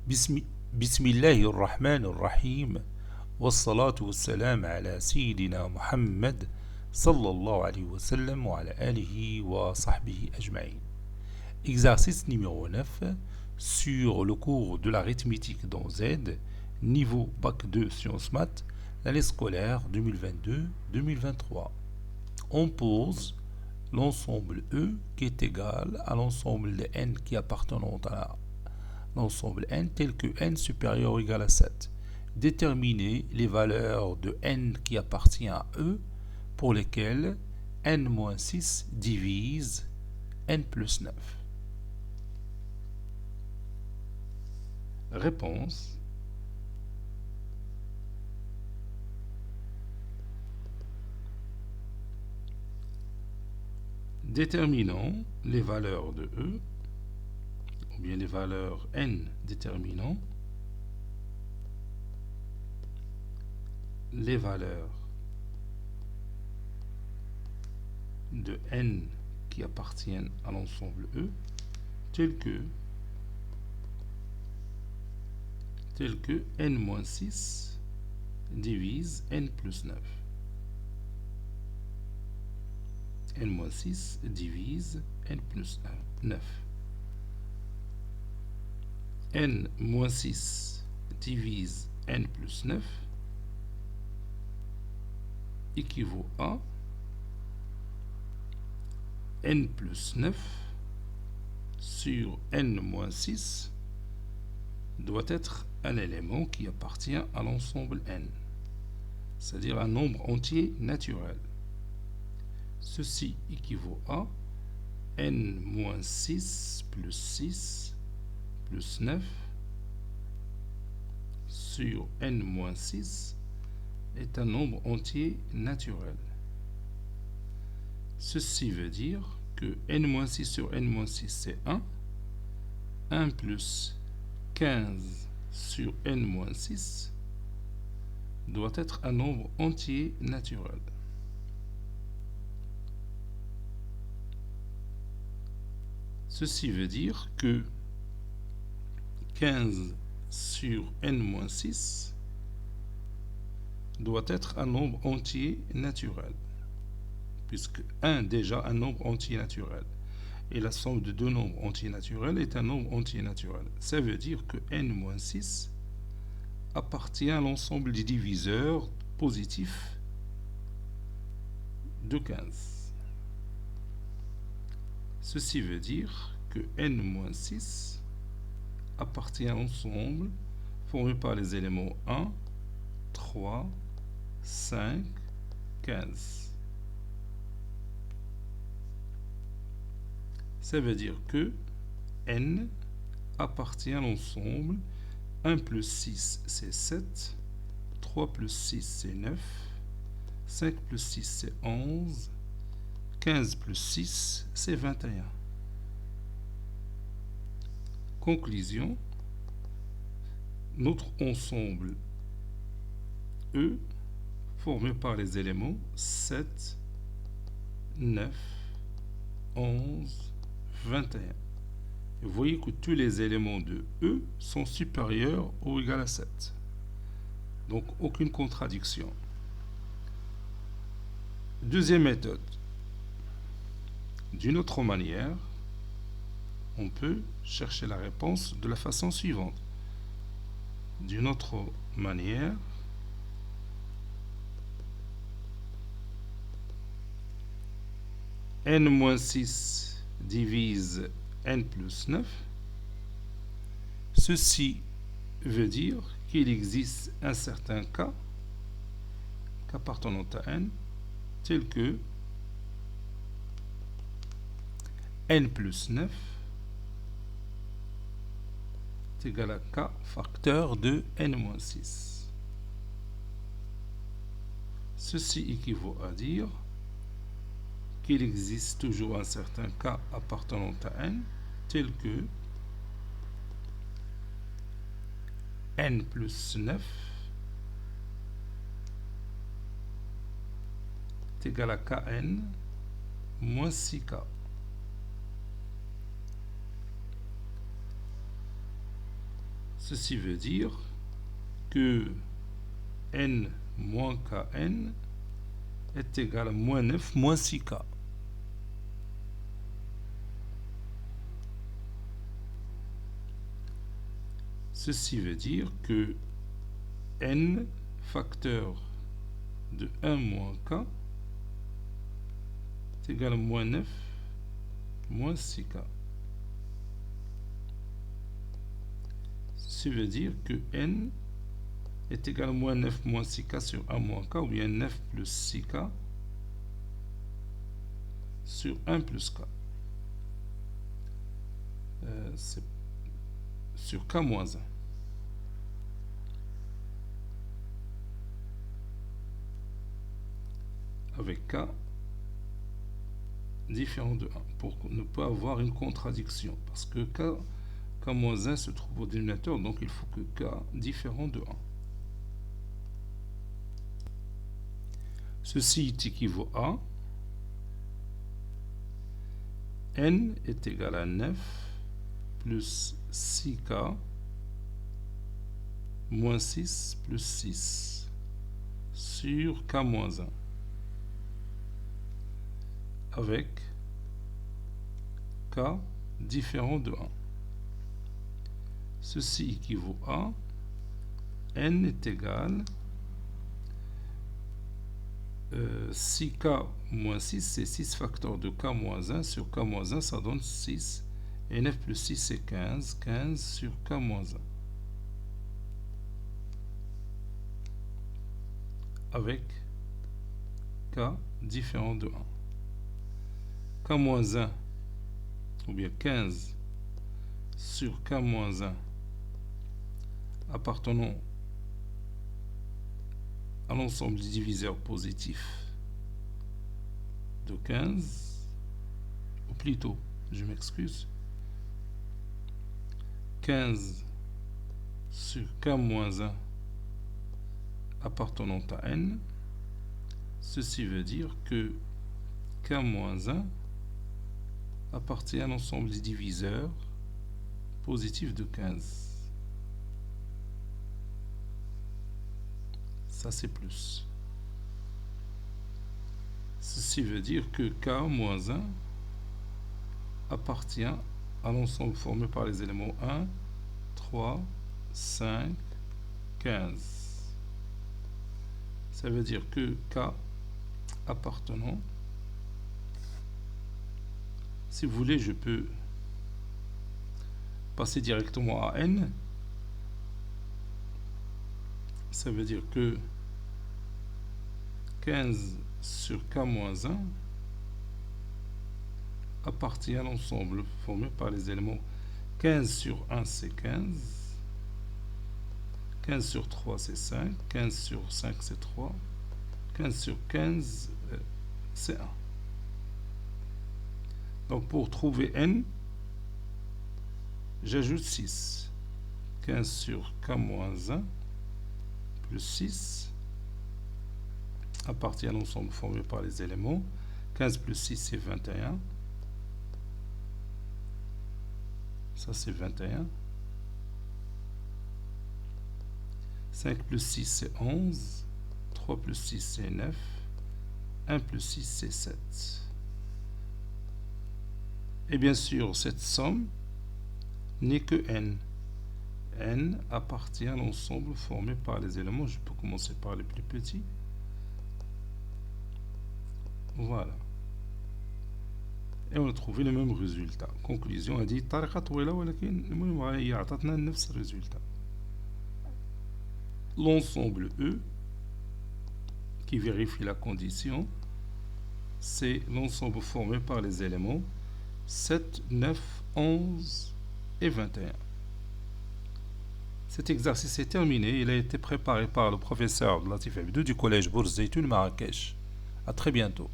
بسم, بسم الله الرحمن الرحيم والصلاة والسلام على سيدنا محمد صلى الله عليه وسلم وعلى آله وصحبه أجمعين. Exercice numéro 9 sur le cours de l'arithmétique dans Z, niveau Bac 2 Sciences Maths, l'année scolaire 2022-2023. On pose l'ensemble E qui est égal à l'ensemble de N qui appartenant à l'ensemble N tel que N supérieur ou égal à 7. Déterminer les valeurs de N qui appartient à E pour lesquelles N-6 divise N plus 9. Réponse. Déterminons les valeurs de E, ou bien les valeurs N déterminant les valeurs de N qui appartiennent à l'ensemble E, telles que N-6 divise N plus 9. N-6 divise N plus 9. N-6 divise N plus 9 équivaut à N plus 9 sur N-6 doit être un élément qui appartient à l'ensemble N, c'est-à-dire un nombre entier naturel. Ceci équivaut à N-6 plus 6 plus 9 sur N-6 est un nombre entier naturel. Ceci veut dire que N-6 sur N-6 c'est 1. 1 plus 15 sur N-6 doit être un nombre entier naturel. Ceci veut dire que 15 sur N-6 doit être un nombre entier naturel, puisque 1 déjà un nombre entier naturel, et la somme de deux nombres entiers naturels est un nombre entier naturel. Ça veut dire que N-6 appartient à l'ensemble des diviseurs positifs de 15. Ceci veut dire que N-6 appartient à l'ensemble formé par les éléments 1, 3, 5, 15. Ça veut dire que N appartient à l'ensemble 1 plus 6 c'est 7, 3 plus 6 c'est 9, 5 plus 6 c'est 11, 15 plus 6 c'est 21. Conclusion, notre ensemble E formé par les éléments 7, 9, 11, 21. Vous voyez que tous les éléments de E sont supérieurs ou égaux à 7. Donc aucune contradiction. Deuxième méthode. D'une autre manière, on peut chercher la réponse de la façon suivante. D'une autre manière, N-6 divise N plus 9. Ceci veut dire qu'il existe un certain cas appartenant à N, tel que N plus 9 est égal à K facteur de N-6. Ceci équivaut à dire qu'il existe toujours un certain cas appartenant à N, tel que N plus 9 est égal à Kn moins 6K. Ceci veut dire que n moins kn est égal à moins 9 moins 6k. Ceci veut dire que n facteur de 1 moins k est égal à moins 9 moins 6k. Ceci veut dire que n est égal à moins 9 moins 6k sur 1 moins k, ou bien 9 plus 6k sur 1 plus k. C'est sur k moins 1. Avec k différent de 1, pour ne pas avoir une contradiction, parce que k moins 1 se trouve au dénominateur, donc il faut que k différent de 1. Ceci équivaut à n est égal à 9 plus 6k moins 6 plus 6 sur k moins 1 avec k différent de 1. Ceci équivaut à n est égal 6k moins 6, c'est 6 facteurs de k moins 1 sur k moins 1, ça donne 6. Et 9 plus 6, c'est 15. 15 sur k moins 1. Avec k différent de 1. K moins 1, ou bien 15 sur k moins 1, appartenant à l'ensemble des diviseurs positifs de 15, ou plutôt, je m'excuse, 15 sur k moins 1 appartenant à n. Ceci veut dire que k moins 1 appartient à l'ensemble des diviseurs positifs de 15. Ça c'est plus. Ceci veut dire que k moins 1 appartient à l'ensemble formé par les éléments 1, 3, 5, 15. Ça veut dire que k appartenant, si vous voulez, je peux passer directement à n. Ça veut dire que 15 sur k moins 1 appartient à l'ensemble formé par les éléments 15 sur 1 c'est 15, 15 sur 3 c'est 5, 15 sur 5 c'est 3, 15 sur 15 c'est 1. Donc pour trouver n, j'ajoute 6. 15 sur k moins 1 plus 6 appartient à l'ensemble formé par les éléments. 15 plus 6 c'est 21. Ça c'est 21. 5 plus 6 c'est 11. 3 plus 6 c'est 9. 1 plus 6 c'est 7. Et bien sûr, cette somme n'est que n. N appartient à l'ensemble formé par les éléments. Je peux commencer par les plus petits. Voilà. Et on a trouvé le même résultat. Conclusion, on a dit طريقة طويلة ولكن المهم هي عطتنا نفس الريزولتا. L'ensemble E qui vérifie la condition, c'est l'ensemble formé par les éléments 7, 9, 11 et 21. Cet exercice est terminé. Il a été préparé par le professeur Latif Abdou du collège Bourz Zeytoun Marrakech. À très bientôt.